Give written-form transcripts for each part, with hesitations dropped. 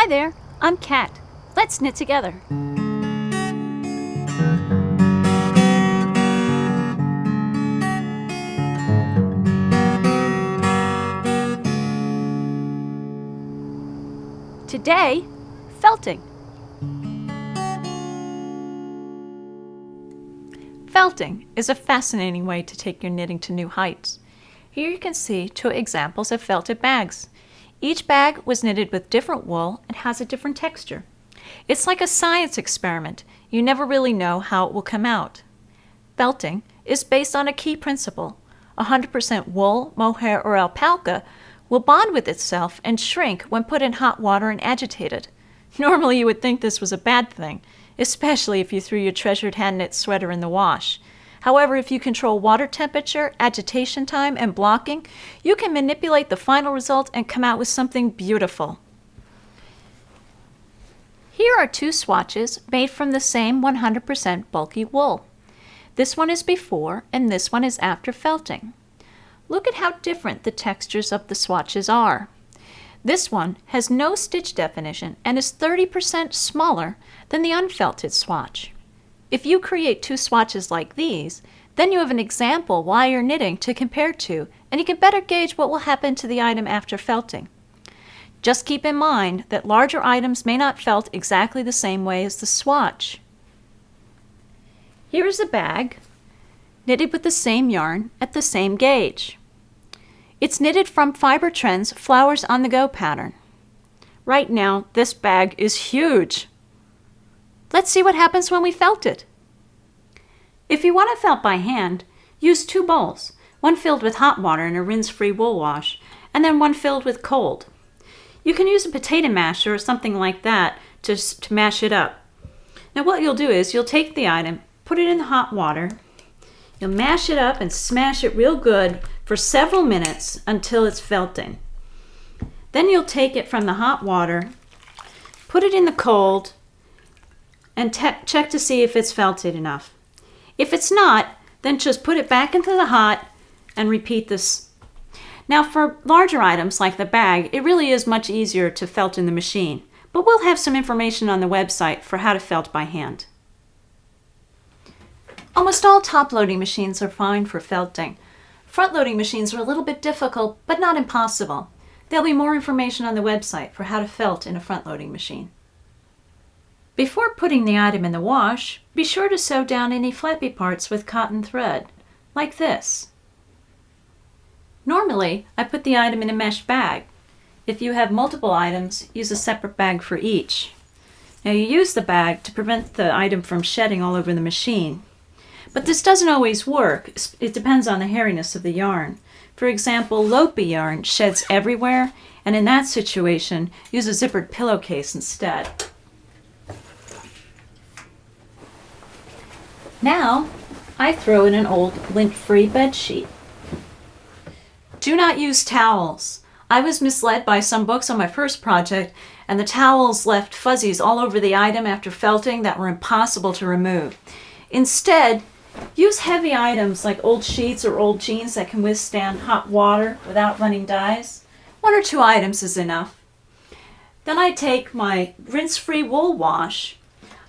Hi there, I'm Kat. Let's knit together. Today, felting. Felting is a fascinating way to take your knitting to new heights. Here you can see two examples of felted bags. Each bag was knitted with different wool and has a different texture. It's like a science experiment. You never really know how it will come out. Felting is based on a key principle. 100% wool, mohair, or alpaca will bond with itself and shrink when put in hot water and agitated. Normally you would think this was a bad thing, especially if you threw your treasured hand-knit sweater in the wash. However, if you control water temperature, agitation time, and blocking, you can manipulate the final result and come out with something beautiful. Here are two swatches made from the same 100% bulky wool. This one is before and this one is after felting. Look at how different the textures of the swatches are. This one has no stitch definition and is 30% smaller than the unfelted swatch. If you create two swatches like these, then you have an example while you're knitting to compare to, and you can better gauge what will happen to the item after felting. Just keep in mind that larger items may not felt exactly the same way as the swatch. Here is a bag, knitted with the same yarn at the same gauge. It's knitted from Fiber Trend's Flowers on the Go pattern. Right now, this bag is huge. Let's see what happens when we felt it. If you want to felt by hand, use two bowls, one filled with hot water and a rinse-free wool wash, and then one filled with cold. You can use a potato masher or something like that to mash it up. Now what you'll do is you'll take the item, put it in the hot water, you'll mash it up and smash it real good for several minutes until it's felting. Then you'll take it from the hot water, put it in the cold, and check to see if it's felted enough. If it's not, then just put it back into the hot and repeat this. Now for larger items like the bag, it really is much easier to felt in the machine, but we'll have some information on the website for how to felt by hand. Almost all top-loading machines are fine for felting. Front-loading machines are a little bit difficult, but not impossible. There'll be more information on the website for how to felt in a front-loading machine. Before putting the item in the wash, be sure to sew down any flappy parts with cotton thread, like this. Normally, I put the item in a mesh bag. If you have multiple items, use a separate bag for each. Now you use the bag to prevent the item from shedding all over the machine. But this doesn't always work. It depends on the hairiness of the yarn. For example, Lopi yarn sheds everywhere, and in that situation, use a zippered pillowcase instead. Now, I throw in an old lint-free bed sheet. Do not use towels. I was misled by some books on my first project, and the towels left fuzzies all over the item after felting that were impossible to remove. Instead, use heavy items like old sheets or old jeans that can withstand hot water without running dyes. 1 or 2 items is enough. Then I take my rinse-free wool wash.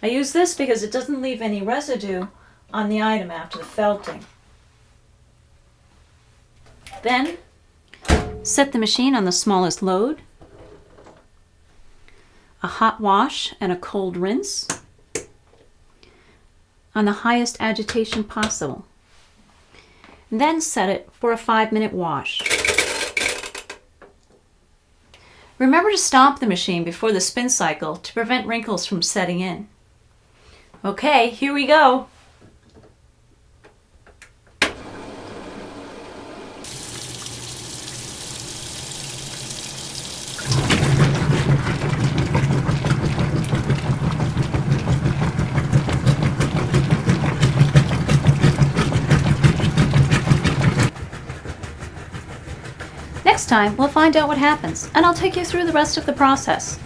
I use this because it doesn't leave any residue on the item after the felting. Then, set the machine on the smallest load, a hot wash and a cold rinse on the highest agitation possible. And then set it for a 5-minute wash. Remember to stomp the machine before the spin cycle to prevent wrinkles from setting in. Okay, here we go. Next time, we'll find out what happens, and I'll take you through the rest of the process.